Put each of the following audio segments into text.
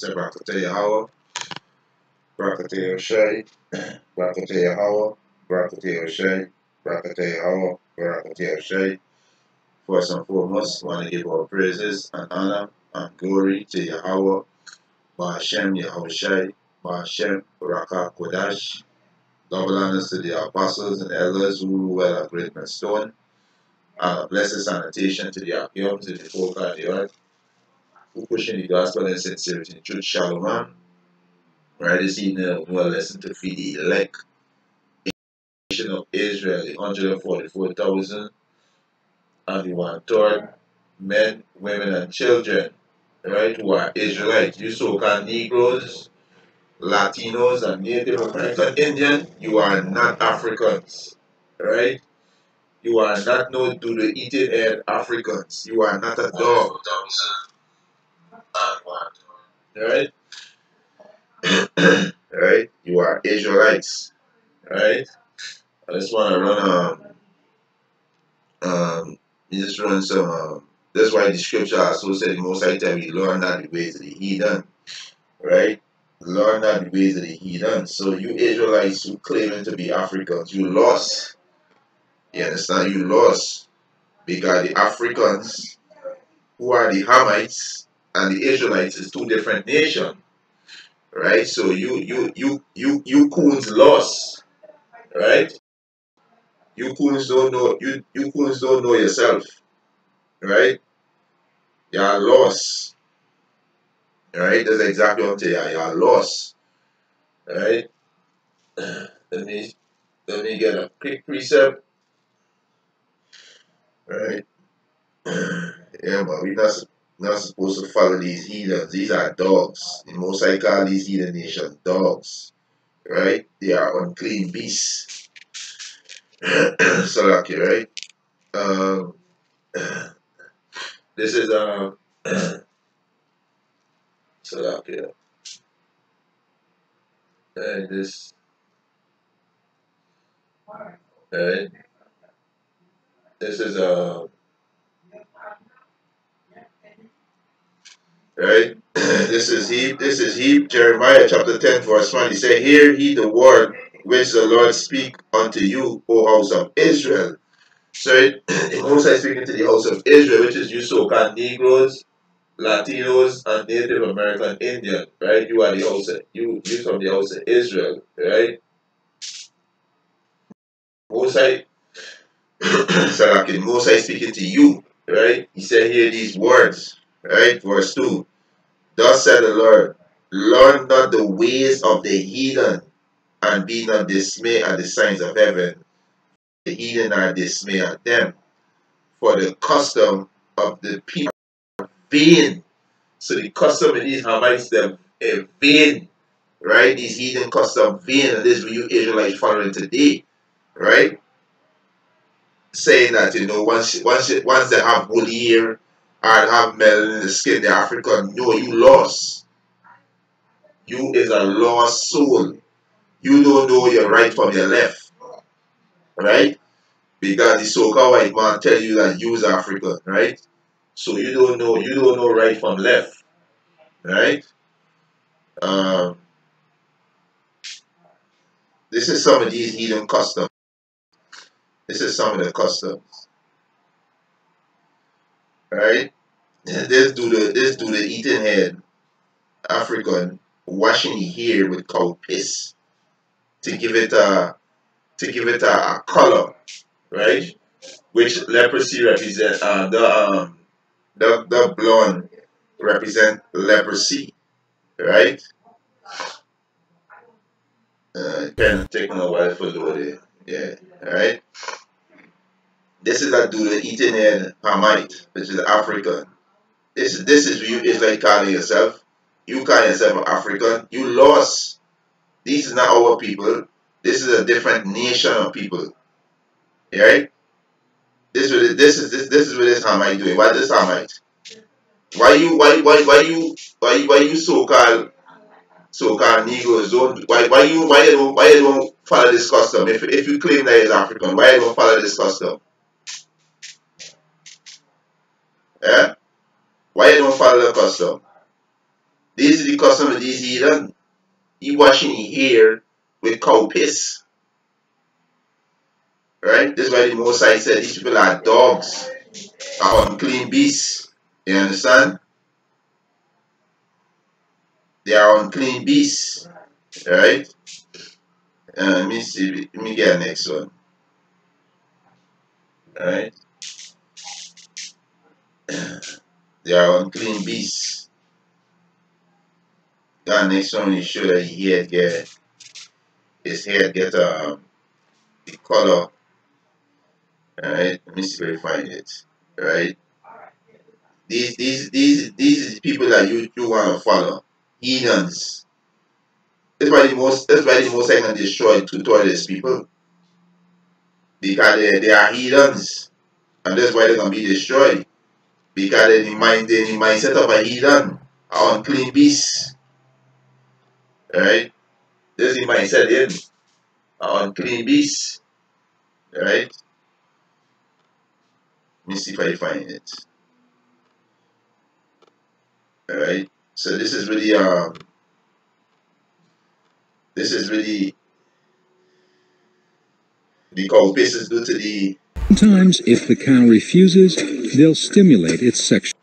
Say Brakate Yahweh, Brakate Yoshai, Brakate Yahweh, Brakate Yoshai, Brakate Yahweh, Brakate Yoshai. First and foremost, want to give our praises and honor and glory to Yahweh, Ba'ashem Yahushai, Ba'ashem Baraka Kodash. Double honors to the apostles and elders who rule well at Great Stone. Blessed sanitation to the Apium, to the folk of the earth, who pushing the gospel and sincerity and truth. Shalom. Right, this evening we'll listen to feed the elect nation of Israel, the 144,000 and the 1/3 men, women, and children, right, who are Israelites. You so-called Negroes, Latinos, and Native American Indian, you are not Africans, right? You are not no doodle-eating head Africans. You are not a dog, right? Right? You are Israelites, right? I just want to run you just run some that's why the scripture also said the most high time we learn not the ways of the heathen, right? Learn not the ways of the heathen. So you Israelites who claiming to be Africans, you lost. You understand? You lost. Because the Africans who are the Hamites and the Israelites is two different nations. Right? So you coons lost. Right? You coons don't know you coons don't know yourself. Right? You're lost. Right? That's exactly what I'm saying. You're lost. Right? Let me get a quick precept. Right? Yeah, but we're not supposed to follow these heathens. These are dogs. The most I call these heathen nations dogs. Right? They are unclean beasts. Salaki, right? Um, this is Salaki. And this right? This is right? This is he Jeremiah chapter 10 verse 1. He said, hear ye the word which the Lord speak unto you, O house of Israel. So the Most High speaking to the house of Israel, which is you so-called Negroes, Latinos, and Native American Indian, right? You are the house of, you from the house of Israel, right? Most High Salaki, Most High speaking to you, right? He said, hear these words, right? Verse 2. Thus said the Lord, learn not the ways of the heathen, and be not dismayed at the signs of heaven. The heathen are dismayed at them, for the custom of the people vain. So the custom of these Hamites, them vain, right? These heathen custom vain, and this is what you Israelites following today, right? Saying that once they have woolly hair or have melanin in the skin, they're African. No, you lost. You is a lost soul. You don't know your right from your left, right? Because the so-called white man tell you that you is African, right? So you don't know right from left, right? Um, this is some of these heathen customs. This is some of the customs, right? This do the eating head African washing the hair with cow piss to give it a color, right? Which leprosy represent the blonde represent leprosy, right? Kind of taking a while for load, yeah, right. This is that dude eating in Hamite, which is African. This is you Israelite calling yourself. You call yourself African. You lost. These is not our people. This is a different nation of people. Right? This is what this Hamite doing. What is this Hamite? Why you so-called Negroes don't why you don't follow this custom? If you claim that is African, why you don't follow this custom? Yeah? Why you don't follow the custom? This is the custom of these heathen. He washing his hair with cow piss. Right? This is why the Most High said these people are dogs, are unclean beasts. You understand? They are unclean beasts. Right? Let me see. Let me get the next one. Right? They are unclean beasts. Got next one to show that his head get the color. Alright, let me see where I find it. Right? These people that you want to follow. Heathens. That's why the most I can destroy two toilets people. Because they are heathens. And that's why they're gonna be destroyed. Because they're the mindset of a heathen, an unclean beast. Alright? This is the mindset in an unclean beast. Alright? Let me see if I find it. Alright? So this is really the cow piss is due to the. Sometimes, if the cow refuses, they'll stimulate its sexual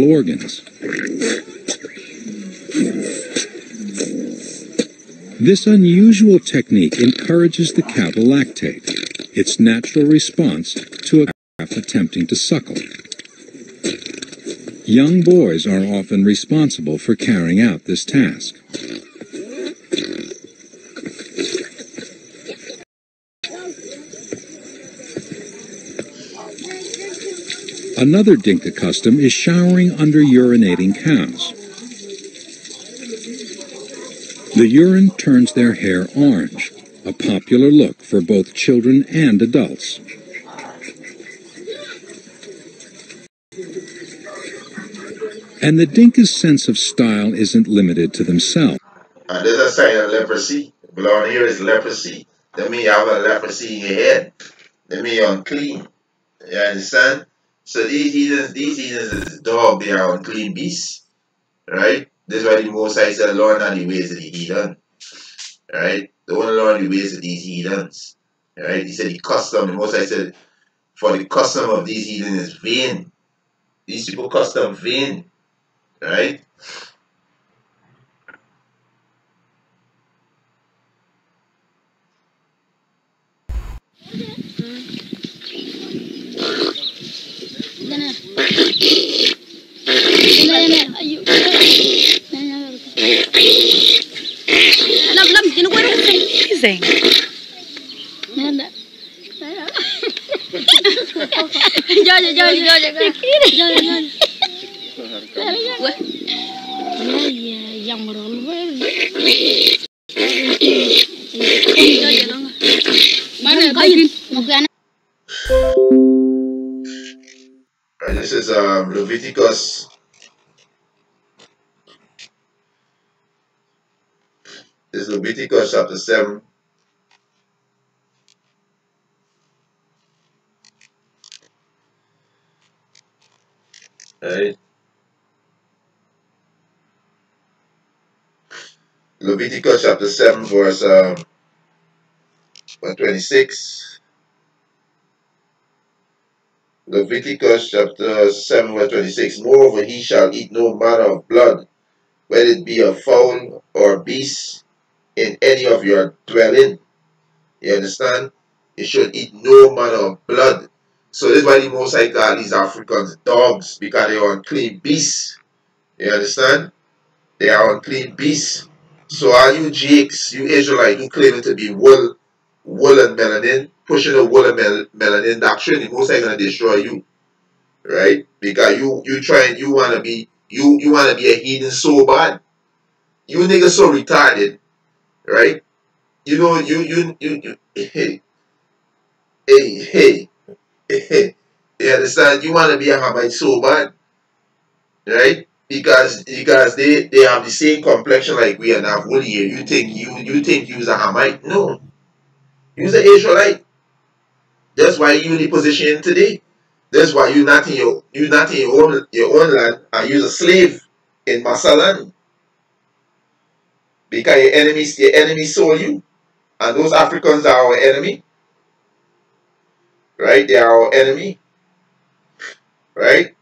organs. This unusual technique encourages the cow to lactate, its natural response to a calf attempting to suckle. Young boys are often responsible for carrying out this task. Another Dinka custom is showering under urinating cows. The urine turns their hair orange, a popular look for both children and adults. And the Dinka's sense of style isn't limited to themselves. And there's a sign of leprosy. Blonde hair is leprosy. That means you have a leprosy in your head. That means you're unclean. You understand? So these heathens is dog, they are unclean beasts. Right? This is why the Most High said, learn not the ways of the heathen. Right? Don't learn the ways of these heathens. Right? He said the Most High said, for the custom of these heathen is vain. These people custom vain. Right? This is Leviticus. This is Leviticus chapter 7. Right? Leviticus chapter 7 verse 26. Leviticus chapter 7 verse 26. Moreover, he shall eat no manner of blood, whether it be a fowl or beast, in any of your dwelling. You understand? You should eat no manner of blood. So this is why the Most High call these Africans dogs, because they are unclean beasts. You understand? They are unclean beasts. So all you Jakes, you Israelite, who claiming to be wool and melanin, pushing the wool and melanin doctrine, the Most High gonna destroy you, right? Because you wanna be a heathen so bad. You niggas so retarded, right? You know you hey hey hey. You understand? You wanna be a Hamite so bad, right? Because they have the same complexion like we and have wool here. You think you's a Hamite? No, you's an Israelite. That's why you in the position today. That's why you not in your own land and you're a slave in Masalan. Because your enemy sold you. And those Africans are our enemy. Right? They are our enemy. Right?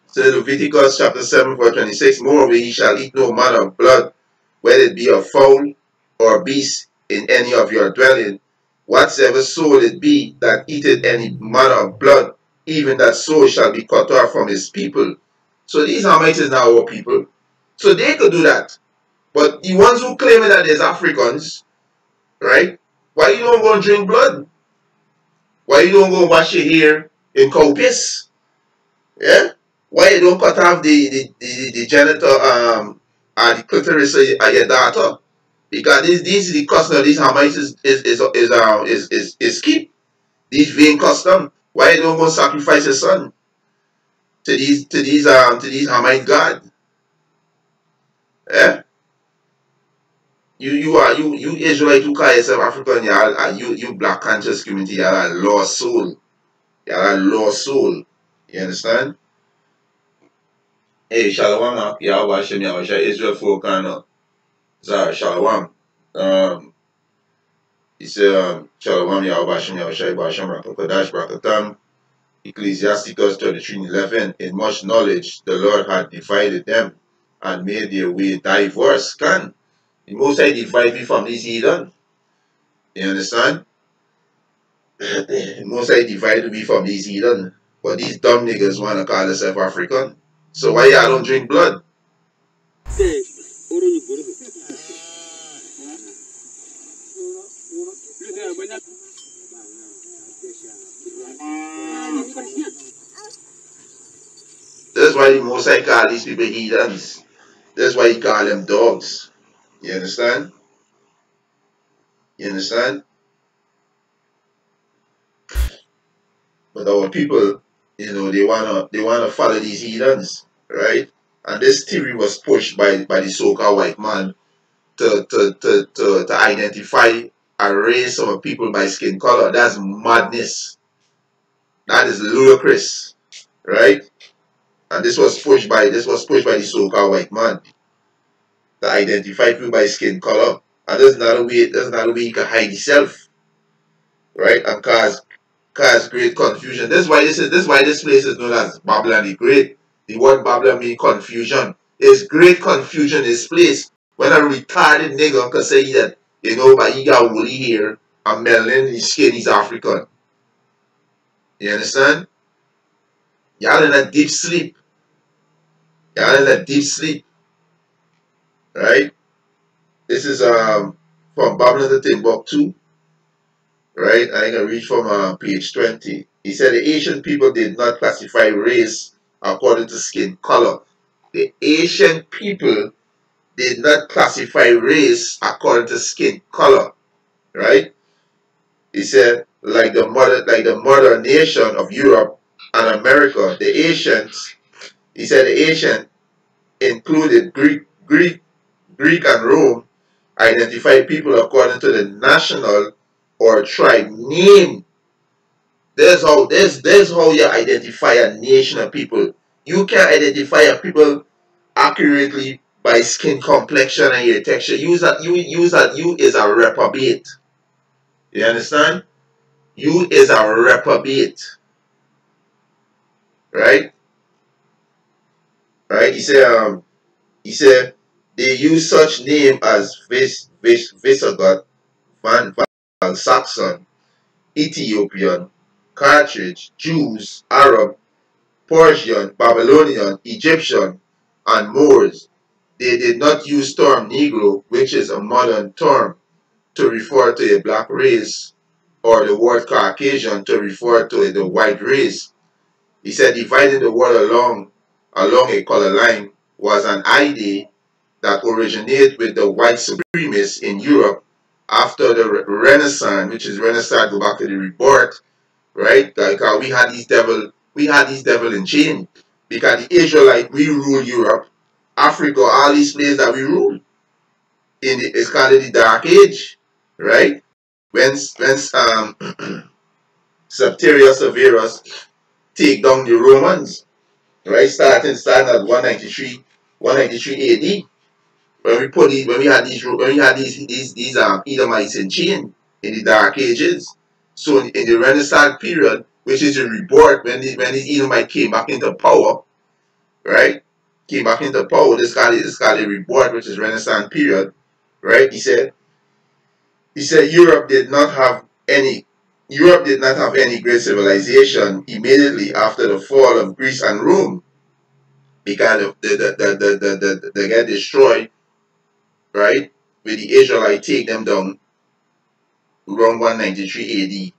So Leviticus chapter 7 verse 26, moreover ye shall eat no manner of blood, whether it be of fowl or beast in any of your dwelling. Whatsoever soul it be that eateth any manner of blood, even that soul shall be cut off from his people. So these Hamites is now our people. So they could do that. But the ones who claim that there's Africans, right? Why you don't go and drink blood? Why you don't go wash your hair in cow piss? Yeah? Why you don't cut off the genital and the clitoris of your daughter? Because these the custom of these Hamites is keep these vain custom. Why you don't go sacrifice your son to these Hamite God? Yeah? You Israelite who call yourself African, you black conscious community, you're a lost soul. You're a lost soul. You understand? Hey, Shalom, Yahweh Hashem, Yahweh Shai, Israel folk, and Zara, Shalom. He said, Shalom, Yahweh Hashem, Yahweh Shai, Hashem, Rakakadash, Rakatam, Ecclesiasticus 33:11. In much knowledge, the Lord had divided them and made their way diverse. Can the Most High divide me from these heathen? You understand? The Most High divided me from these heathen. But these dumb niggas want to call themselves African. So why y'all don't drink blood? That's why the Most High call these people heathens. That's why he call them dogs. You understand? You understand? But our people, they wanna follow these heathens, right? And this theory was pushed by the so-called white man to identify a race of people by skin color. That's madness. That is ludicrous, right? And this was pushed by the so-called white man to identify people by skin color. And there's not a way you can hide yourself, right? And cause great confusion. That's why this place is known as Babylon the Great. The word Babylon means confusion. It's great confusion in this place. When a retarded nigga can say that, but he got woolly hair and melanin in his skin, he's African. You understand? Y'all in a deep sleep. Y'all in a deep sleep. Right? This is from Babylon to Timbuktu. Right? I can read from page 20. He said the Asian people did not classify race according to skin color. The Asian people did not classify race according to skin color. Right? He said, like the mother nation of Europe and America, the Asians, he said the Asian included Greek and Rome, identified people according to the national or tribe name. There's how you identify a nation of people. You can't identify a people accurately by skin complexion and your texture. You is a reprobate. You understand? You is a reprobate. Right? Right? He said they use such name as Visigoth, Van Saxon, Ethiopian, Carthage, Jews, Arab, Persian, Babylonian, Egyptian, and Moors. They did not use term Negro, which is a modern term, to refer to a black race, or the word Caucasian to refer to the white race. He said dividing the world along a color line was an idea that originated with the white supremacists in Europe after the Renaissance, which is Renaissance go back to the rebirth, right? Like we had these devil in chain because the Israelite we rule Europe, Africa, all these places that we rule it's called the Dark Age, right? When Septarius Severus take down the Romans, right? Starting at 193 193 AD, when we had these Edomites in chain in the Dark Ages. So in the Renaissance period, which is the rebirth, when these Edomites came back into power, right? Came back into power. This called a rebirth, which is Renaissance period, right? He said Europe did not have any great civilization immediately after the fall of Greece and Rome, because they get destroyed, right? With the Israelite take them down around 193 AD.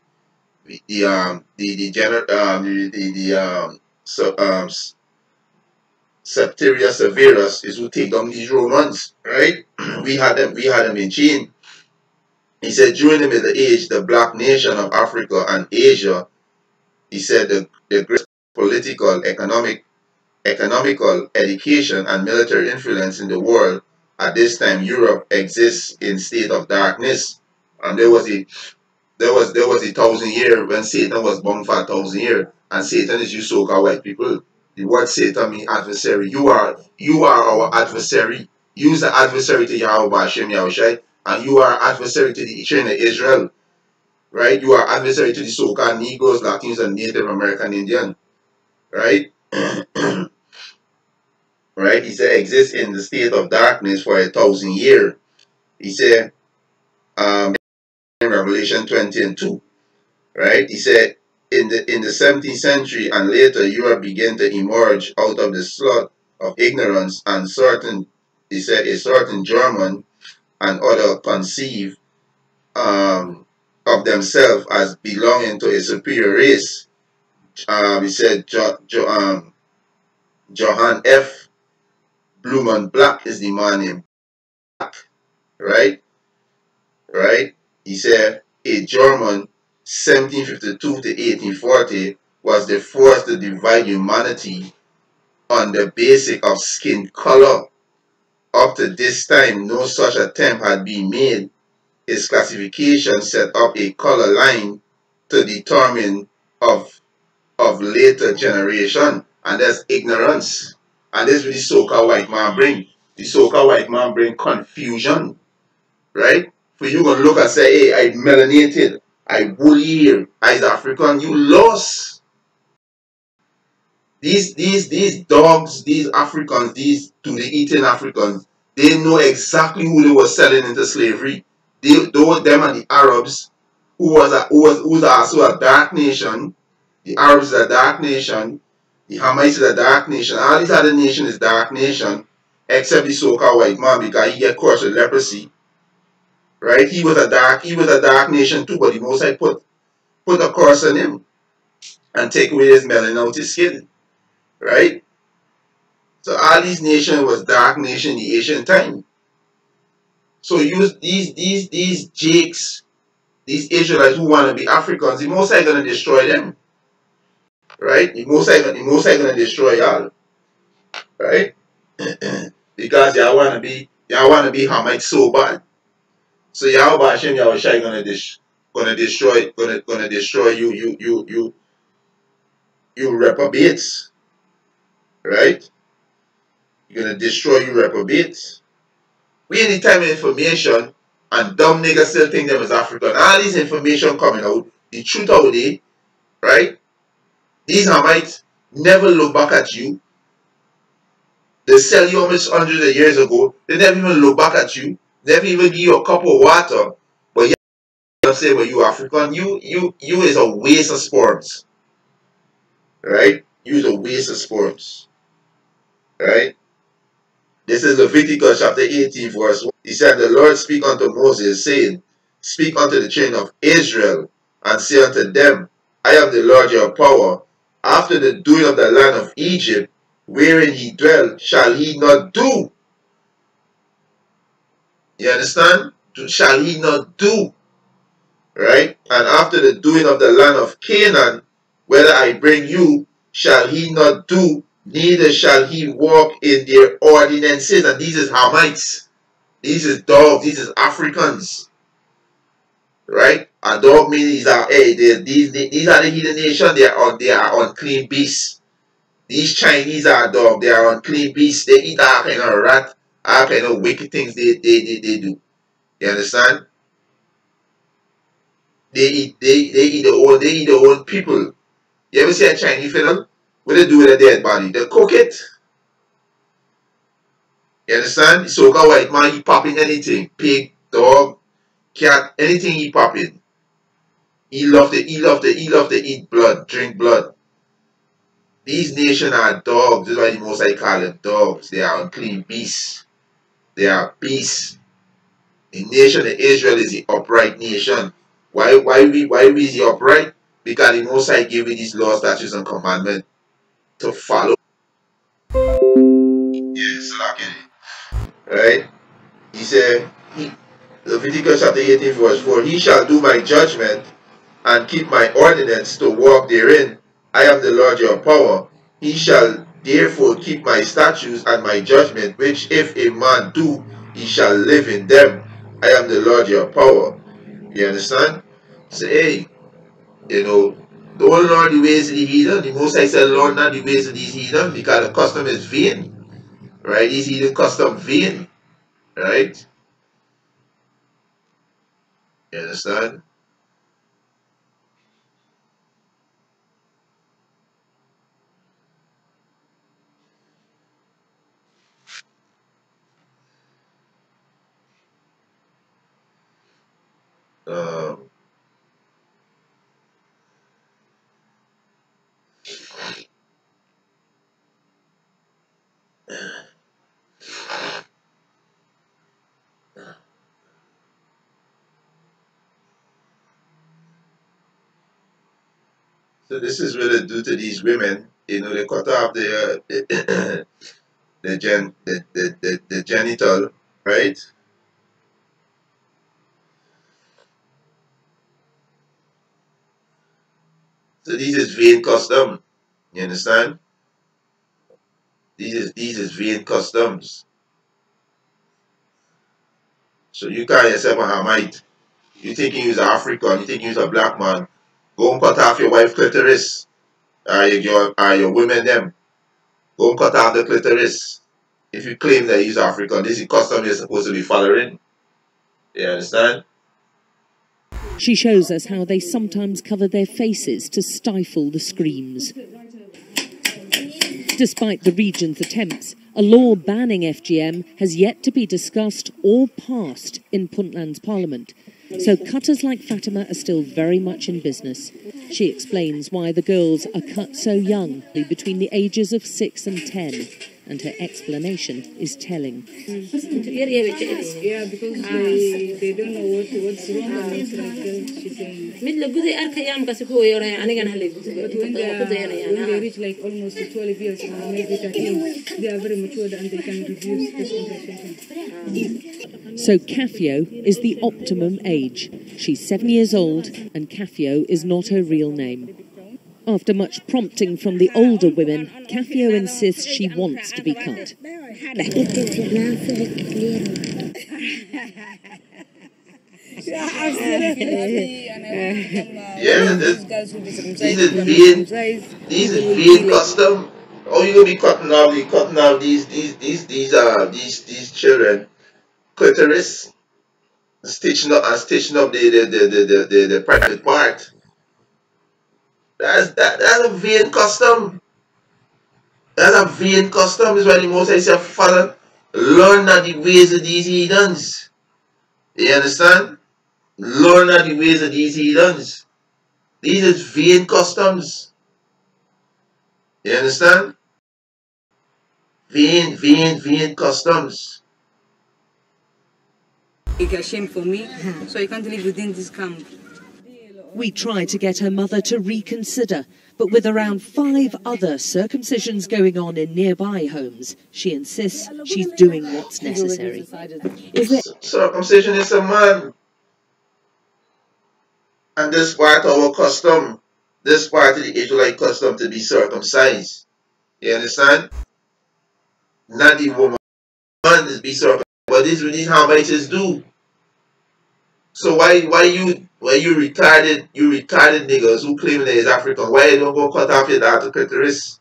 The general so Septimius Severus is who take down these Romans, right? We had them in chain. He said during the Middle Age, the black nation of Africa and Asia, he said the greatest political, economical, education, and military influence in the world at this time, Europe exists in state of darkness. And there was a 1,000 year when Satan was born for 1,000 years, and Satan is you so-called white people. The word Satan means adversary. You are our adversary. You is the adversary to Yahweh Hashem Yahushai, and you are adversary to the children of Israel, right? You are adversary to the so-called Negroes, Latinos, and Native American Indian, right? Right? He said exists in the state of darkness for 1,000 years. He said in Revelation 20:2. Right? He said, in the 17th century and later, Europe began to emerge out of the slough of ignorance, and he said, a certain German and other conceive of themselves as belonging to a superior race. He said, Johann F. Blumen Black is the man named Black, right? Right? He said, a German 1752 to 1840 was the force to divide humanity on the basis of skin color. Up to this time, no such attempt had been made. His classification set up a color line to determine of later generation, and that's ignorance. And this is what the so-called white man bring. The so-called white man bring confusion, right? For you gonna look and say, hey, I melanated, I woolly here, I is African, you lost. These dogs, these Africans, these today-eating Africans, they know exactly who they were selling into slavery. Them and the Arabs, who's also a dark nation. The Arabs is a dark nation. The Hamite is a dark nation. All these other nations is dark nation, except the so-called white man, because he get cursed with leprosy. Right? He was a dark nation too, but the Most High put a curse on him and take away his melanin out his skin. Right? So all these nations was dark nation in the ancient time. So use these jakes, these Israelites who want to be Africans, the Most High gonna destroy them. Right? The Most High gonna destroy y'all. Right? Because y'all wanna be Hamite so bad. So Yahweh Hashem Yahushai gonna destroy you reprobates. Right? You're gonna destroy you reprobates. We in the time of information, and dumb niggas still think them as African. All this information coming out, the truth out there, right? These Hamites never look back at you. They sell you almost hundreds of years ago. They never even look back at you. Never even give you a cup of water. But you say, well, you African, you is a waste of sperms. Right? You is a waste of sperms. Right? This is Leviticus chapter 18, verse 1. He said, the Lord speak unto Moses, saying, speak unto the children of Israel, and say unto them, I am the Lord your power. After the doing of the land of Egypt, wherein ye dwell, shall he not do? You understand? Shall he not do? Right? And after the doing of the land of Canaan, whether I bring you, shall he not do? Neither shall he walk in their ordinances. And these is Hamites. These is dogs. These is Africans. Right? A dog means these are the heathen nation. They are unclean beasts. These Chinese are dog. They are unclean beasts. They eat all kind of rat, all kind of wicked things they do. You understand? They eat their own people. You ever see a Chinese film? What they do with a dead body? They cook it. You understand? So got white man, he popping anything. Pig, dog, cat, anything he popping. He love to eat blood, drink blood. These nations are dogs. This is why the most I call them dogs. They are unclean beasts. They are beasts. The nation of Israel is the upright nation. Why we is the upright? Because the most I give you these laws, statutes, and commandments to follow. Yes, right? He said, Leviticus chapter 18, verse 4, he shall do my judgment and keep my ordinance to walk therein. I am the Lord your power. He shall therefore keep my statutes and my judgment, which if a man do, he shall live in them. I am the Lord your power. You understand? Say, hey, don't learn the ways of the heathen. The Most I said, learn not the ways of these heathen, because the custom is vain. Right? These heathen custom vain. Right? You understand? Um, so this is what they do to these women. They cut off the genital, right? So this is vain custom. You understand? These is vain customs. So you call yourself a Hamite. You think you is African, you think you is a black man. Go and cut off your wife's clitoris. Your women them. Go and cut off the clitoris. If you claim that he's African, this is custom you're supposed to be following. You understand? She shows us how they sometimes cover their faces to stifle the screams. Despite the region's attempts, a law banning FGM has yet to be discussed or passed in Puntland's parliament. So cutters like Fatima are still very much in business. She explains why the girls are cut so young, between the ages of 6 and 10. And her explanation is telling. Yeah, because they don't know what's wrong and what's right. She's saying. But when they reach like almost 12 years or maybe 13, they are very mature and they can reduce this conversation. So Kafio is the optimum age. She's 7 years old and Kafio is not her real name. After much prompting from the older women, Kafio insists she wants to be cut. Yeah, these is vain custom. Oh, you gonna be cutting off these children clitoris, stitching up the private part. That's a vain custom. That's a vain custom. Is why the most I say, Father, learn not the ways of these heathens. You understand? Learn not the ways of these heathens. These is vain customs. You understand? Vain customs. It's a shame for me, so I can't live within this camp. We try to get her mother to reconsider, but with around 5 other circumcisions going on in nearby homes, she insists she's doing what's necessary. Circumcision is a man. And this part of our custom, this part of the Israelite custom to be circumcised. You understand? Not the woman is be circumcised, but this is what these Hamites do. So why you retarded niggas who claim that is African, why you don't go cut off your daughter clitoris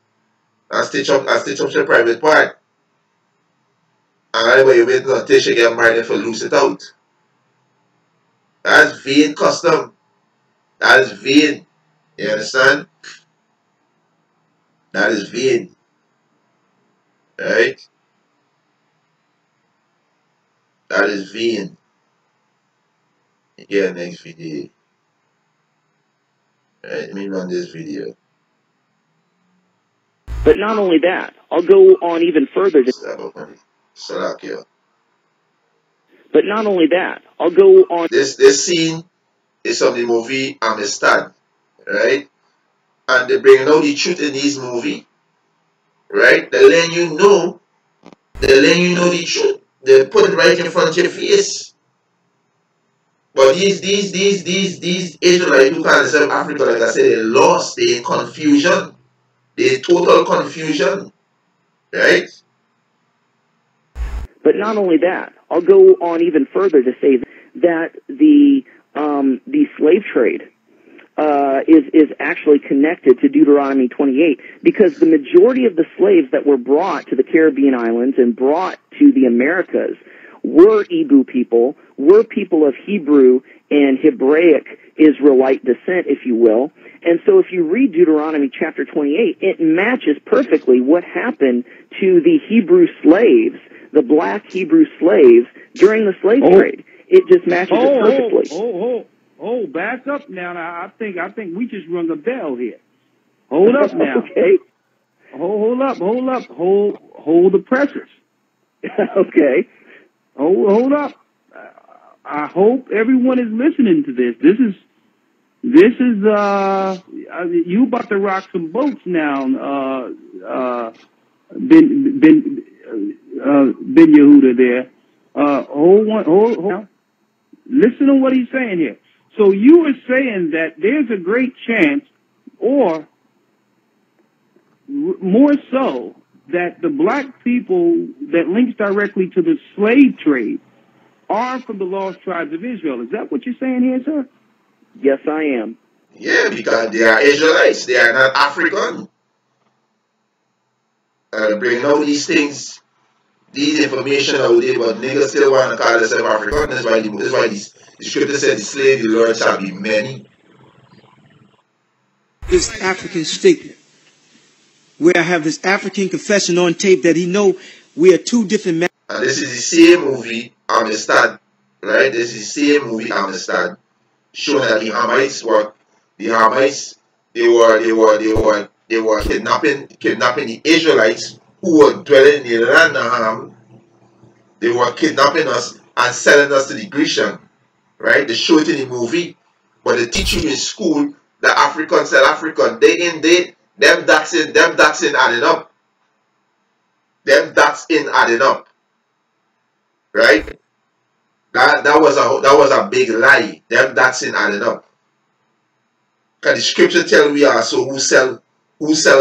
and stitch up your private part. And anyway, you wait until she get married if you lose it out. That's vain custom. That is vain. You understand? That is vain. Right? That is vain. You get the next video. Right? Let me run this video. But not only that, I'll go on even further. But not only that, I'll go on. This scene is from the movie Amistad, right? And they're bringing out the truth in this movie, right? They're letting you know the truth. They put it right in front of your face. But these Israelites who can't serve Africa, like I said, they lost, they in confusion. They total confusion. Right? But not only that, I'll go on even further to say that the slave trade is actually connected to Deuteronomy 28, because the majority of the slaves that were brought to the Caribbean islands and brought to the Americas were Hebrew people, were people of Hebrew and Hebraic Israelite descent, if you will. And so if you read Deuteronomy chapter 28, it matches perfectly what happened to the Hebrew slaves, the black Hebrew slaves, during the slave trade. It just matches it perfectly. Back up now. I think we just rung a bell here. Hold up now. Okay. Hold up. Hold the pressures. Okay. Hold up. I hope everyone is listening to this. This is you about to rock some boats now. Ben Yehuda there. Hold. Listen to what he's saying here. So you are saying that there's a great chance, or more so, that the black people that links directly to the slave trade are from the lost tribes of Israel. Is that what you're saying here, sir? Yes, I am. Yeah, because they are Israelites. They are not African. Bringing out these things, these information out there, but niggas still want to call themselves African. That's why the scripture said the slave, the Lord shall be many. This African statement, where I have this African confession on tape that he know we are two different men. And this is the same movie, Amistad, right? This is the same movie, Amistad, showing that the Hamites, they were kidnapping the Israelites who were dwelling in the land of Ham. They were kidnapping us and selling us to the Grecian, right? They show it in the movie, but they teach you in school that African sell African. Day in, them dots in adding up. Them dots in adding up. Right? That was a big lie. Them dots in adding up. Because the scripture tell we also who sell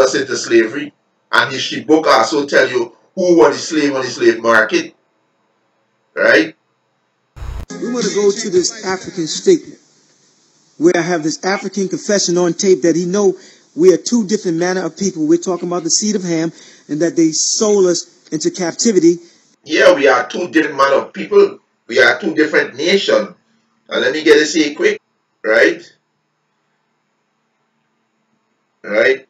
us into slavery. And history book also tell you who was the slave on the slave market. Right? We want to go to this African statement, where I have this African confession on tape that he know we are two different manner of people. We're talking about the seed of Ham, and that they sold us into captivity. Yeah, we are two different manner of people. We are two different nations. And let me get this here quick. Right? Right?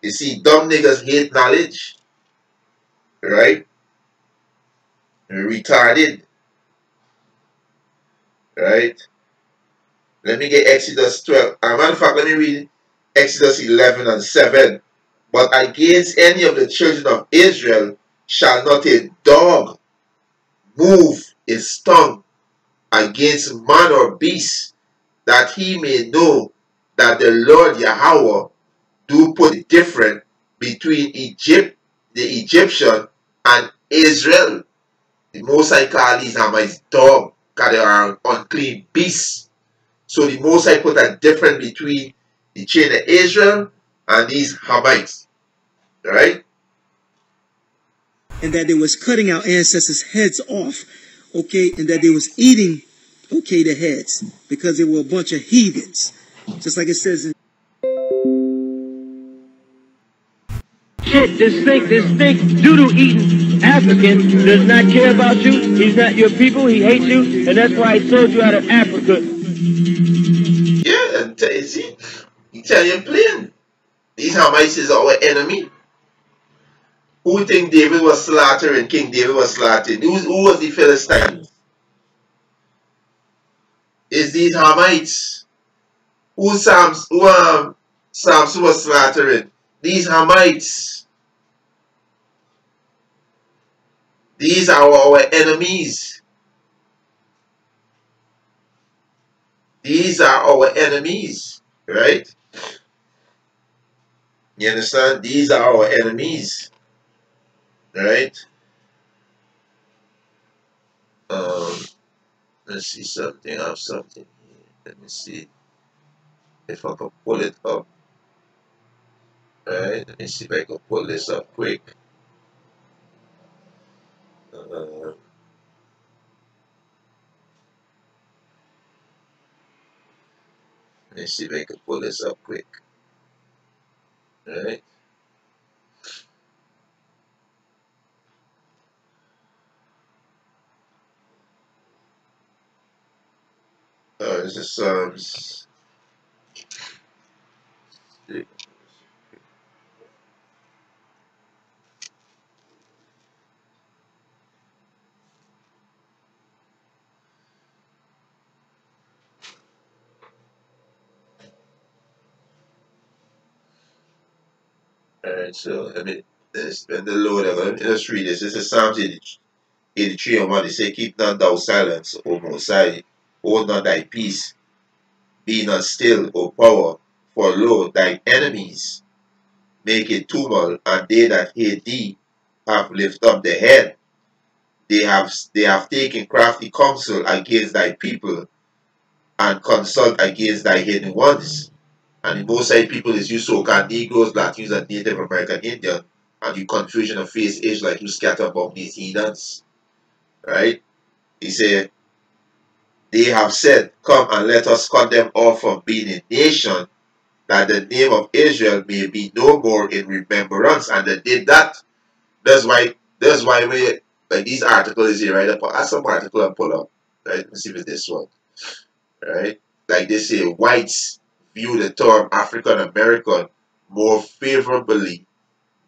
You see, dumb niggas hate knowledge. Right? Retarded. Right? Let me get Exodus 12. As a matter of fact, let me read Exodus 11 and 7. But against any of the children of Israel shall not a dog move his tongue against man or beast, that he may know that the Lord Yahweh do put different between the Egyptian and Israel. The Most High call these Hamites dog, because they are unclean beasts. So the Most High put a difference between the children of Israel and these Hamites. Right? And that they was cutting our ancestors' heads off, okay, and that they was eating, okay, the heads, because they were a bunch of heathens. Just like it says in Shit, this stink doodle eating African does not care about you. He's not your people. He hates you, and that's why he sold you out of Africa. Yeah, and see, he tell you plain. These Hamites is our enemy. Who think David was slaughtering? King David was slaughtering. Who was the Philistines? It's these Hamites. Samson was slaughtering? These Hamites. These are our enemies. These are our enemies, right? You understand? These are our enemies, right? Let's see something. I have something here. Let me see if I can pull it up. Right? Let me see if I can pull this up quick. Let me see if I can pull this up quick. Right? This is Psalms. Alright, so let me spend the load. Let's read this. This is Psalms 83 and 1. They say, keep not thou silence, O Most High. Hold not thy peace. Be not still, O power. For lo, thine enemies make a tumult, and they that hate thee have lifted up the head. They have taken crafty counsel against thy people, and consult against thy hidden ones. And the Most High people is you so-called Negroes, Latinos, and Native American Indian, and you confusion of face Israelite who scatter among these heathens. Right? He said, they have said, come and let us cut them off from being a nation, that the name of Israel may be no more in remembrance. And they did that. That's why we, like these articles here, right? I some article I pull up. Right? Let's see if it's this one. Right? Like they say, whites view the term African American more favorably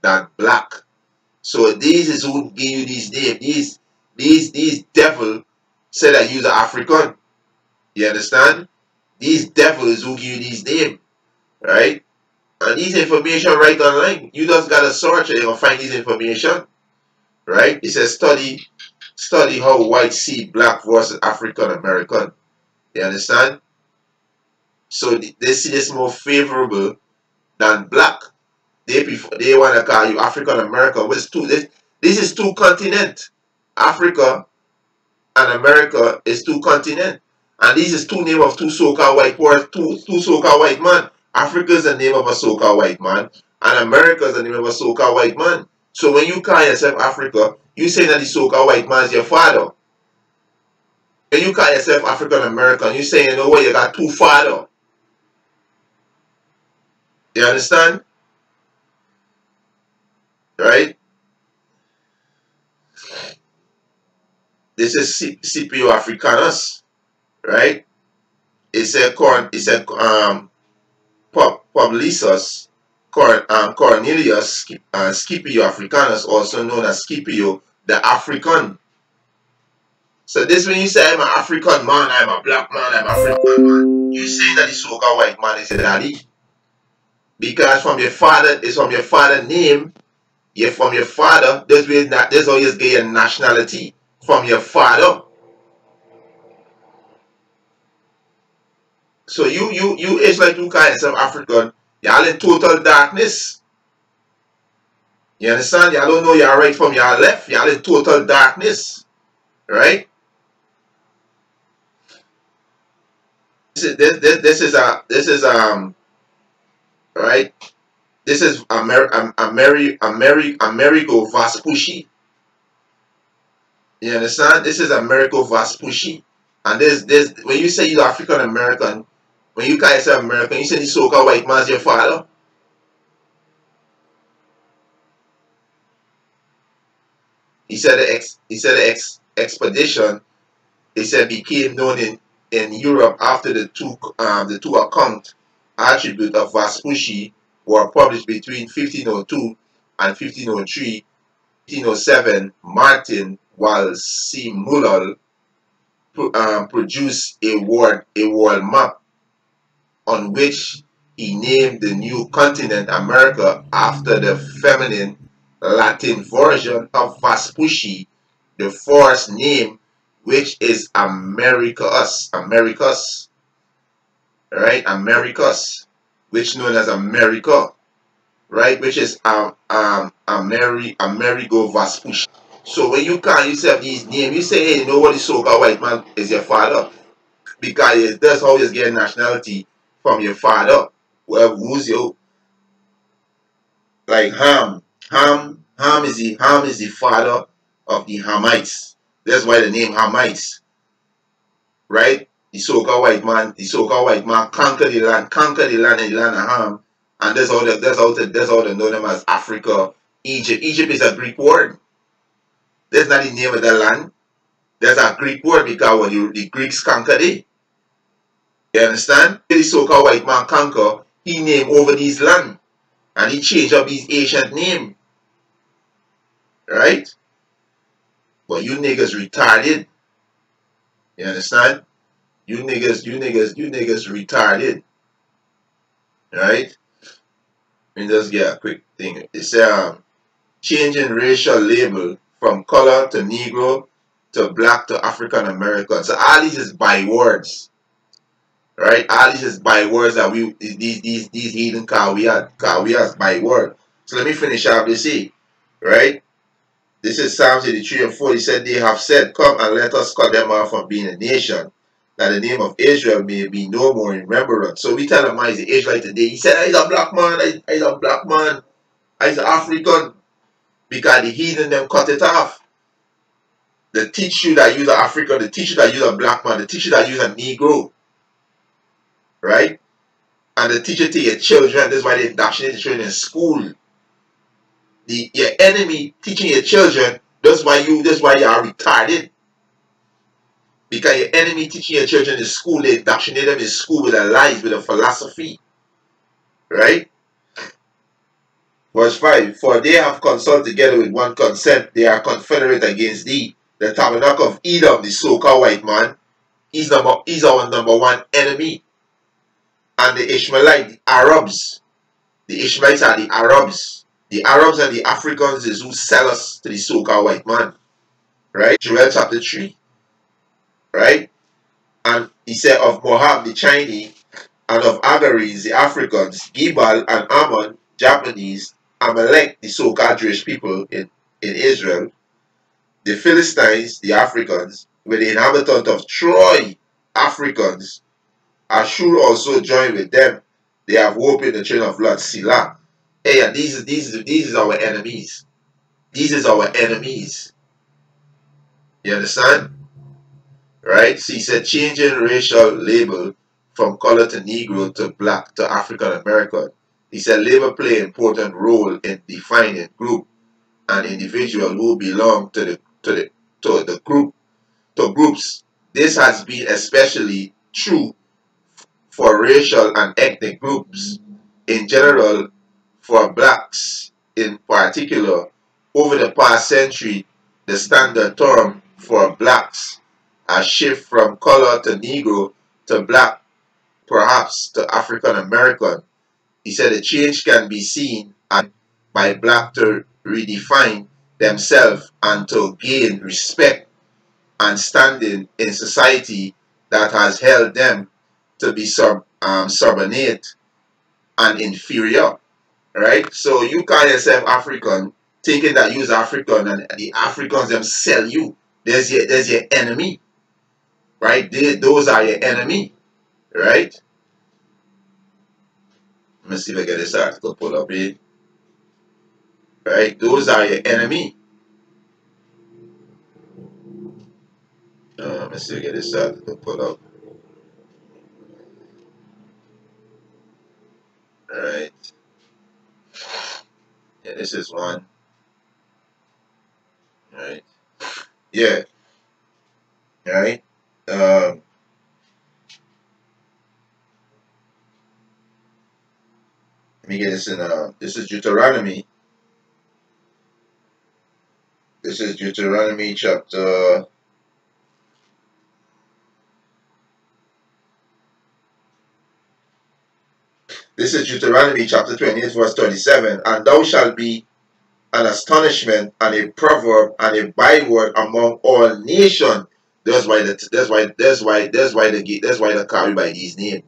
than black. So these is who give you these names. These devil said that you're African. You understand? These devils who give you these names, right? And these information right online. You just gotta search and you're gonna find this information. Right? It says study how whites see black versus African American. You understand? So they see this more favorable than black. They want to call you African American. Which is this is two continents. Africa and America is two continents. And this is two name of two so-called white two so-called white man. Africa is the name of a so-called white man, and America is the name of a so-called white man. So when you call yourself Africa, you say that the so-called white man is your father. When you call yourself African American, you say, you know what, you got two fathers. You understand? Right? This is Scipio Africanus, right? It's a Publius Cornelius Scipio Africanus, also known as Scipio the African. So this when you say I'm an African man, I'm a black man, I'm African man, you say that the so-called white man is a daddy. Because from your father, it's from your father name, you're from your father, there's always get your nationality from your father. So you Israelite who call yourself African, y'all in total darkness. You understand? Y'all don't know y'all right from y'all left. Y'all in total darkness. Right? This is right? This is Amerigo Vespucci. You understand? This is Amerigo Vespucci. And this when you say you're African American, when you call yourself American, you say the so-called white man's your father. expedition, he said, became known in Europe after the two account attribute of Vespucci were published between 1502 and 1503. 1507, Martin Walsimulal produced a world map on which he named the new continent America after the feminine Latin version of Vespucci, the first name, which is Americus, right? Americus, which known as America, right? Which is Amerigo Vespucci. So when you call yourself these names, you say, hey, nobody so-called white man is your father, because that's how you get nationality from your father. Well, who's your, like Ham is the father of the Hamites. That's why the name Hamites, right? The so-called white man conquered the land, and the land of Ham, and that's how they know them as Africa, Egypt. Egypt is a Greek word. That's not the name of the land. That's a Greek word because when the Greeks conquered it, you understand? The so-called white man conquer, he named over these land, and he changed up his ancient name, right? But you niggas retarded. You understand? You niggas retarded. Right? Let me just get a quick thing. It's changing racial label from color to Negro to black to African American. So all these is bywords. Right? All these is bywords that these heathen call we as byword. So let me finish up this here. Right? This is Psalms 83 and 4. He said, they have said, come and let us cut them off from being a nation, that the name of Israel may be no more in remembrance. So we tell him, he's the Israelite today. He said, he's a black man, he's a black man, he's African, because the heathen them cut it off. They teach you that you're African, they teach you that you're a black man, they teach you that you're a Negro, right? And they teach it to your children. That's why they indoctrinate the children in school. Your enemy teaching your children, that's why you are retarded. Because your enemy teaching your children in school, they indoctrinate them in school with their lies, with a philosophy. Right? Verse 5, for they have consulted together with one consent, they are confederate against thee. The tabernacle of Edom, the so-called white man, he's our number one enemy. And the Ishmaelite, the Arabs, the Ishmaelites are the Arabs. The Arabs and the Africans is who sell us to the so-called white man. Right? Joel chapter 3. Right? And he said of Moab, the Chinese, and of Agares, the Africans, Gebal and Ammon, Japanese, Amalek, the so-called Jewish people in Israel, the Philistines, the Africans, with the inhabitant of Troy, Africans, Ashur also joined with them. They have hope in the train of blood, Sila. Hey, and these is our enemies. These is our enemies. You understand? Right? So he said changing racial label from color to Negro to black to African American. He said labor play an important role in defining group and individual who belong to the groups. This has been especially true for racial and ethnic groups in general, for blacks in particular. Over the past century, the standard term for blacks has shifted from color to Negro to black, perhaps to African American. He said the change can be seen by black to redefine themselves and to gain respect and standing in society that has held them to be subordinate and inferior. Right? So you call yourself African, thinking that you're African, and the Africans them sell you. There's your enemy. Right? Those are your enemy. Right? Let me see if I get this article pulled up here. Right? Those are your enemy. Let me see if I get this article pulled up. Right? Yeah, this is one. Right? Yeah, right. Um, Let me get this in. This is Deuteronomy. This is Deuteronomy chapter. This is Deuteronomy chapter 28, verse 27. And thou shalt be an astonishment and a proverb and a byword among all nations. That's why they carry by these names.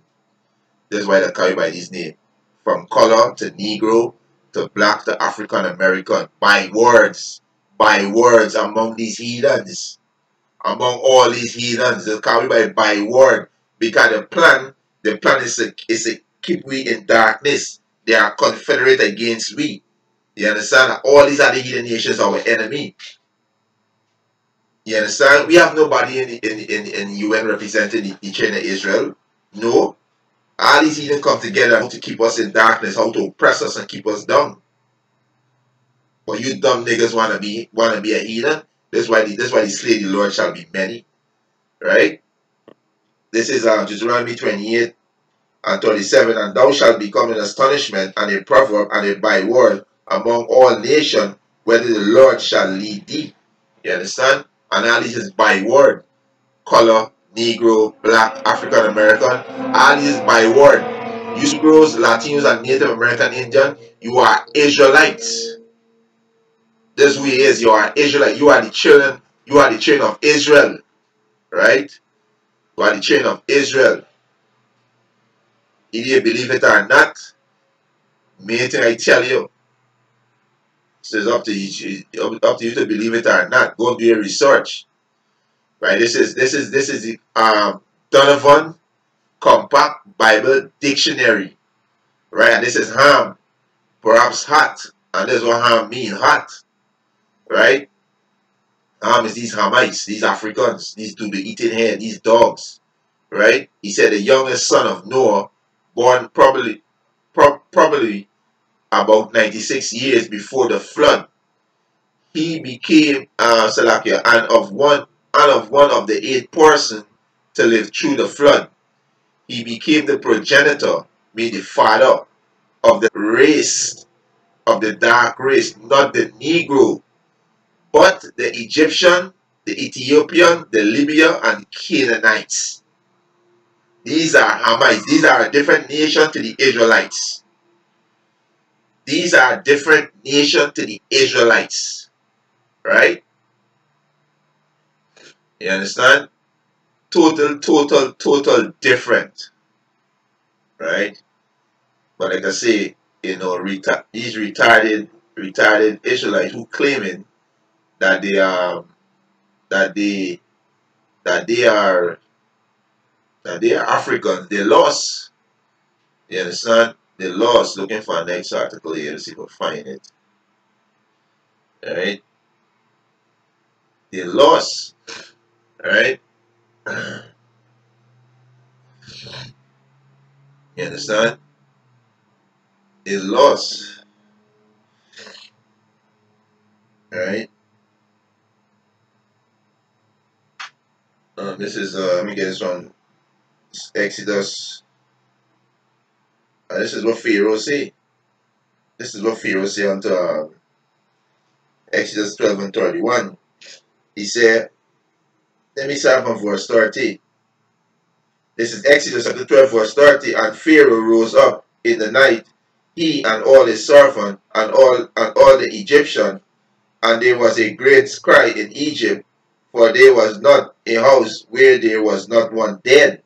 That's why they carry by these names. From color to Negro to black to African American. By words among these heathens. Among all these heathens, they carry by word. Because the plan is to keep we in darkness. They are confederate against we. You understand? All these other heathen nations are our enemy. You understand? We have nobody in UN representing the China Israel. No. All these heathen come together to keep us in darkness, how to oppress us and keep us down. But you dumb niggas wanna be a heathen. That's why the slave the Lord shall be many. Right? This is Deuteronomy 28 and 37. And thou shalt become an astonishment and a proverb and a byword among all nations, whether the Lord shall lead thee. You understand? And all this is by word. Color, Negro, Black, African American. All this is by word. You Negroes, Latinos, and Native American Indian, you are Israelites. This who he is. You are Israelite. You are the children. You are the children of Israel. Right? You are the children of Israel. Either you believe it or not, main thing I tell you, it's up to you. Up to you to believe it or not. Go and do your research. Right? This is the Donovan Compact Bible Dictionary. Right? And this is ham, perhaps hot. And this is what ham means, hot. Right? Ham is these Hamites, these Africans, these to be eating here, these dogs. Right? He said the youngest son of Noah, born probably about 96 years before the flood. He became Salakia, and of one of the 8 persons to live through the flood. He became the progenitor, meaning the father of the race, of the dark race, not the Negro, but the Egyptian, the Ethiopian, the Libyan, and Canaanites. These are Hamites. These are a different nation to the Israelites. These are a different nation to the Israelites. Right? You understand? Total different. Right? But like I say, these retarded Israelites who claiming that they are that they that they are Africans, they lost. You understand? They lost. Looking for the next article here to see if I can find it. Alright? They lost. Alright? You understand? They lost. Alright? This is let me get this from Exodus. This is what Pharaoh say. This is what Pharaoh say unto Exodus 12 and 31. He said, let me start from verse 30. This is Exodus chapter 12 verse 30. And Pharaoh rose up in the night, he and all his servants and all the Egyptians, and there was a great cry in Egypt, for there was not a house where there was not one dead.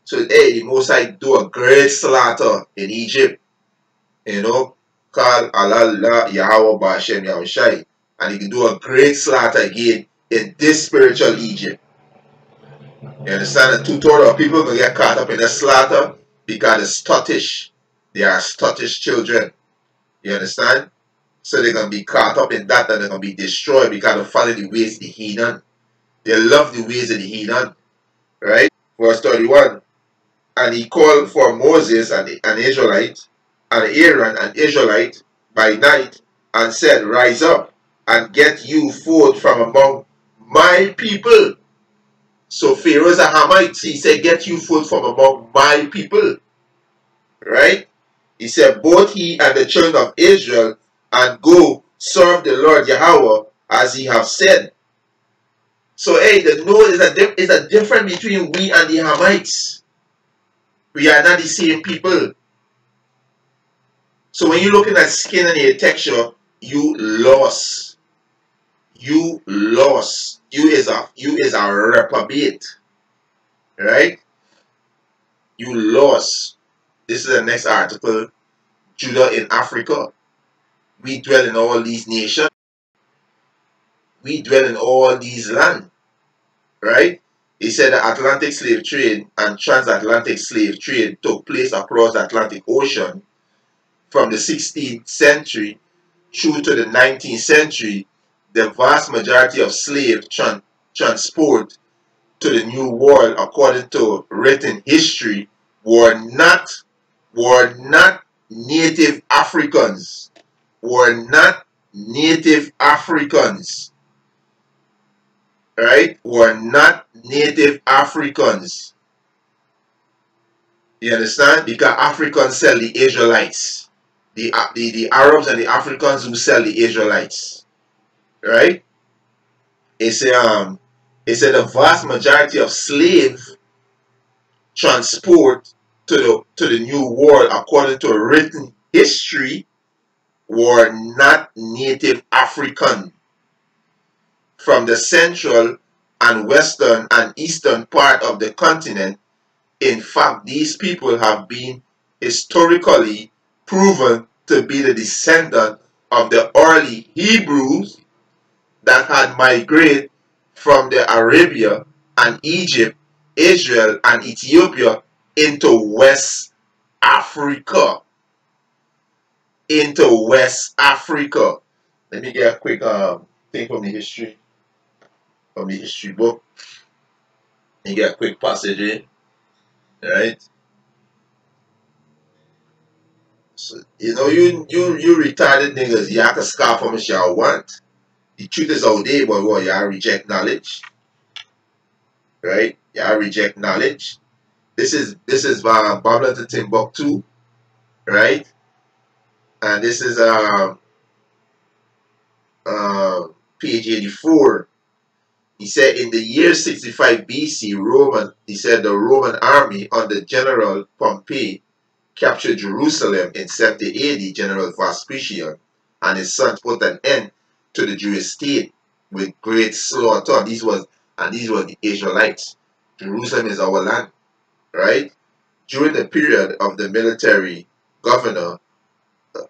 So the Most High do a great slaughter in Egypt. Called Allah Yahweh Ba'Shem Yahushai. And he can do a great slaughter again in this spiritual Egypt. You understand? And 2/3 of people gonna get caught up in the slaughter because it's Scottish. They are Scottish children. You understand? So they're gonna be caught up in that and they're gonna be destroyed because they follow the ways of the heathen. They love the ways of the heathen. Right? Verse 31. And he called for Moses an Israelite, and Aaron an Israelite by night, and said, rise up and get you forth from among my people. So Pharaoh is a Hamite. He said, get you food from among my people. Right? He said, both he and the children of Israel, and go serve the Lord Yahweh as he have said. So, hey, the no is a difference between we and the Hamites. We are not the same people. So when you're looking at skin and hair texture, you lost. You lost. You is a reprobate. Right? You lost. This is the next article. Judah in Africa. We dwell in all these nations. We dwell in all these lands. Right? He said the Atlantic slave trade and transatlantic slave trade took place across the Atlantic Ocean from the 16th century through to the 19th century. The vast majority of slave transport to the New World, according to written history, were not native Africans. Were not native Africans. Right? Were not native Africans. You understand? Because Africans sell the Israelites. The Arabs and the Africans who sell the Israelites. Right? It said the vast majority of slave transport to the New World, according to written history, were not native African. From the central and western and eastern part of the continent. In fact, these people have been historically proven to be the descendant of the early Hebrews that had migrated from the Arabia and Egypt, Israel and Ethiopia into West Africa. Into West Africa. Let me get a quick thing from the history book. Let me get a quick passage in. Right? So, you know, you retarded niggas, y'all can scoff how much y'all want. The truth is out there, but what, y'all reject knowledge. Right? Y'all reject knowledge. This is Babylon to Timbuktu, right? And this is page 84. He said in the year 65 BC, the Roman army under General Pompey captured Jerusalem in 70 AD. General Vespasian and his sons put an end to the Jewish state with great slaughter. These were the Israelites. Jerusalem is our land, right? During the period of the military governor,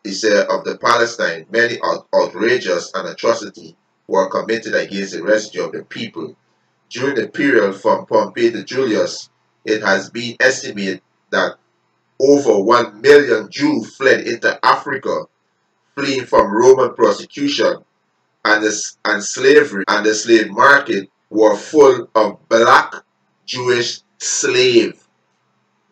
he said, of the Palestine, many outrageous and atrocity were committed against the residue of the people. During the period from Pompey to Julius, it has been estimated that over 1 million Jews fled into Africa, fleeing from Roman persecution and slavery, and the slave market were full of black Jewish slaves,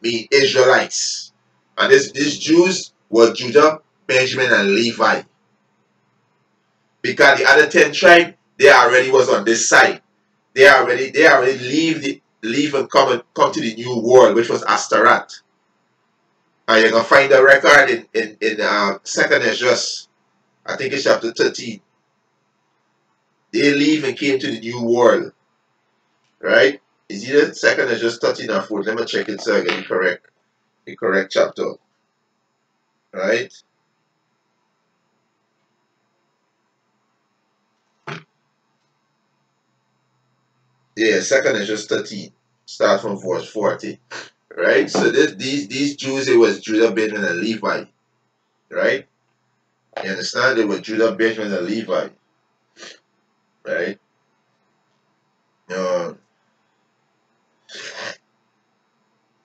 mean Israelites. And these Jews were Judah, Benjamin, and Levi. Because the other 10 tribes, they already was on this side. They already leave and come to the new world, which was Astaroth. And you're gonna find the record in Second Esdras, I think it's chapter 13. They leave and came to the new world. Right? Is either Second Esdras 13 or 14. Let me check it so I get the correct chapter. Right? Yeah, Second Esdras 13. Start from verse 40. Right? So these Jews, it was Judah, Benjamin, and Levi. Right? You understand? They were Judah, Benjamin, and Levi. Right?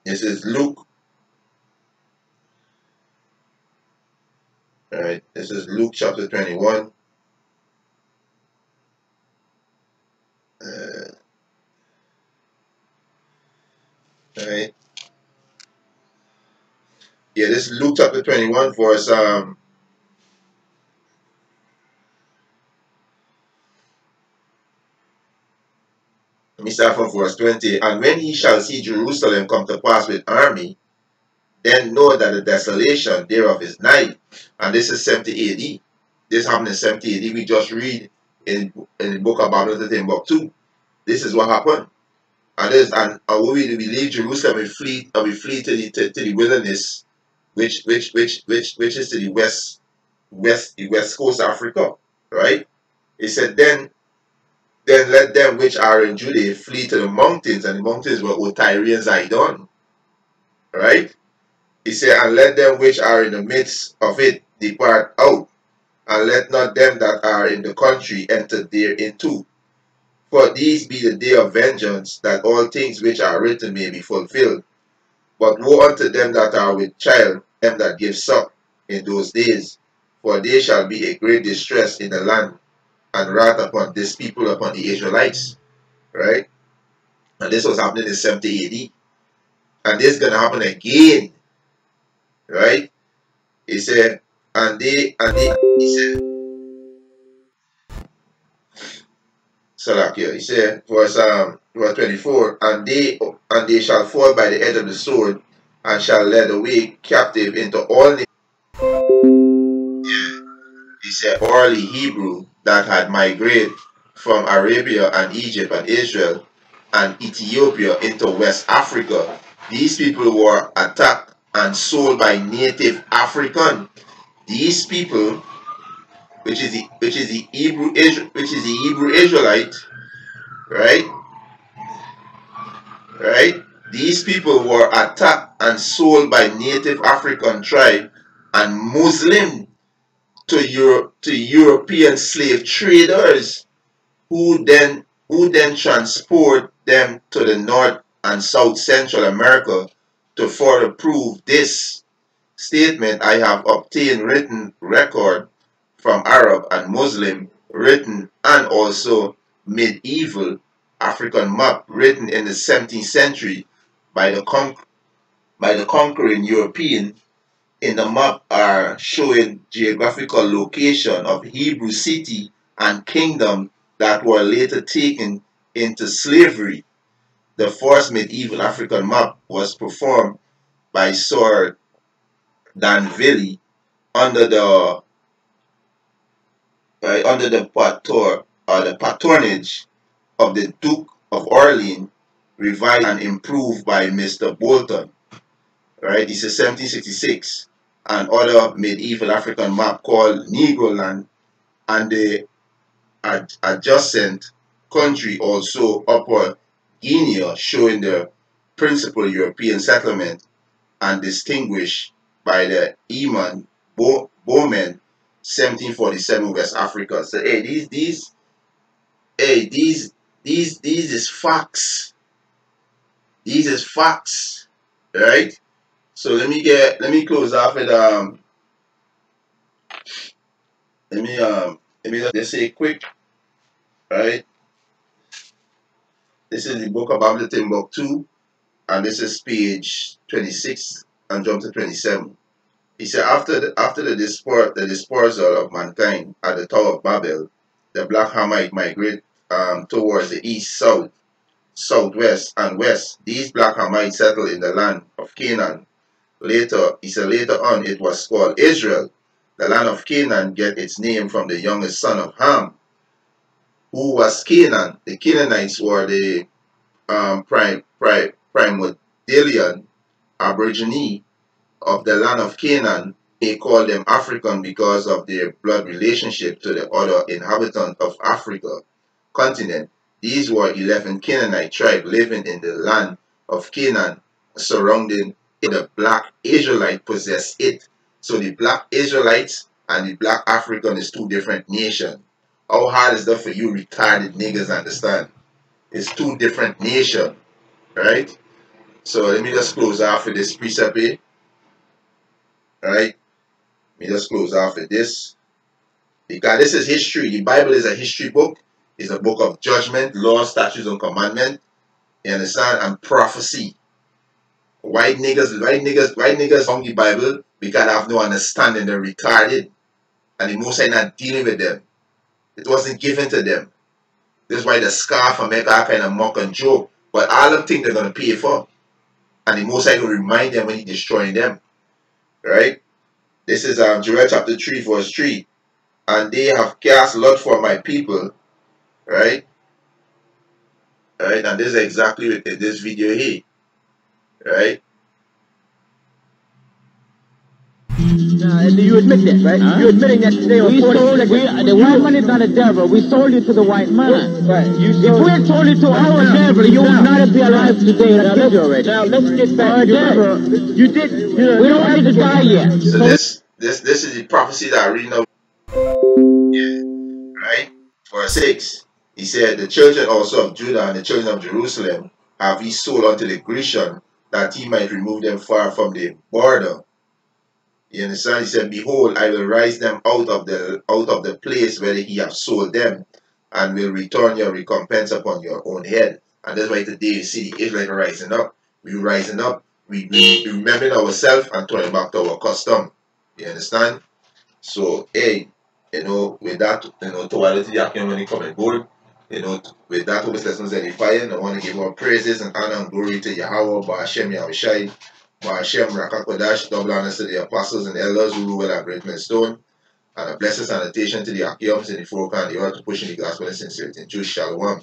This is Luke. Right? This is Luke chapter 21. Right? Yeah, this is Luke chapter 21, verse Let me start from verse 20. And when ye shall see Jerusalem come to pass with army, then know that the desolation thereof is nigh. And this is 70 AD. This happened in 70 AD. We just read in the book of Babylon in book 2. This is what happened. And when we leave Jerusalem, we flee to the wilderness, which is to the west coast of Africa, right? It said then let them which are in Judea flee to the mountains, and the mountains were Tyre and Zidon, right? He said, and let them which are in the midst of it depart out, and let not them that are in the country enter thereinto. For these be the day of vengeance, that all things which are written may be fulfilled. But woe unto them that are with child, them that give suck in those days, for there shall be a great distress in the land, and wrath upon this people, upon the Israelites, right? And this was happening in 70 AD. And this is going to happen again, right? He said, he said, Salakia, he said, verse 24, and they shall fall by the edge of the sword, and shall lead away captive into all nations. He said, orally Hebrew that had migrated from Arabia and Egypt and Israel and Ethiopia into West Africa. These people were attacked and sold by native African. These people, which is the Hebrew Israelite, right? Right? These people were attacked and sold by native African tribe and Muslim to European slave traders, who then transport them to the North and South Central America. To further prove this statement, I have obtained written record from Arab and Muslim written, and also medieval African map written in the 17th century by the conquering European. In the map are showing geographical location of Hebrew city and kingdom that were later taken into slavery. The first medieval African map was performed by Sir Danville under the patronage of the Duke of Orleans, revised and improved by Mr. Bolton. Right, this is 1766. And other medieval African map called Negroland, and the adjacent country also Upper Guinea, showing the principal European settlement and distinguished by the Eman Bowman 1747 West Africa. So hey, these is facts. These is facts, right? So let me close off with let me just say quick, right? This is the book of Babylon, book 2, and this is page 26 and jump to 27. He said, after the dispersal of mankind at the Tower of Babel, the black Hamite migrate towards the east, south, southwest, and west. These black Hamites settled in the land of Canaan. Later on it was called Israel. The land of Canaan get its name from the youngest son of Ham, who was Canaan. The Canaanites were the primordial aborigine of the land of Canaan. They called them African because of their blood relationship to the other inhabitants of Africa continent. These were 11 Canaanite tribes living in the land of Canaan, surrounding the black Israelite possessed it. So the black Israelites and the black African is two different nations. How hard is that for you retarded niggas understand? It's two different nations, right? So let me just close off with this precept here, right? Let me just close off with this. Because this is history. The Bible is a history book. It's a book of judgment, law, statutes, and commandment. You understand? And prophecy. White niggas on the Bible because they have no understanding. They're retarded. And the Most High not dealing with them. It wasn't given to them. This is why the scarf and make all kind of mock and joke. But all them things they're going to pay for. And the Most High will remind them when He's destroying them. Right? This is Joel chapter 3 verse 3. And they have cast lot for my people. Right? Right? And this is exactly what this video here. Right? And you admit that, right? Huh? You're admitting that today on the white man is not a devil. We sold you to the white man. Right. If we had sold you to our devil, you would not be alive today. Now let's get back. You did. We don't want you to die yet. So this is the prophecy that I read now. Right? Verse 6. He said, the children also of Judah and the children of Jerusalem have he sold unto the Grecian, that he might remove them far from the border. You understand? He said, behold, I will rise them out of the place where he have sold them, and will return your recompense upon your own head. And that's why today you see the Israelite rising up. We rising up. We remembering ourselves and turning back to our custom. You understand? So, hey, with that, to all of the Yakim when he come and go, with that, with lessons edifying, I want to give all praises and honor and glory to Yahweh, Ba'ashem Yahushai, Ba'ashem Rakakodash, double honors to the apostles and elders who rule at Great Millstone, and a blessed salutation to the Akiums in the four corners of the earth to pushing the gospel in sincerity. Jews, Shalom.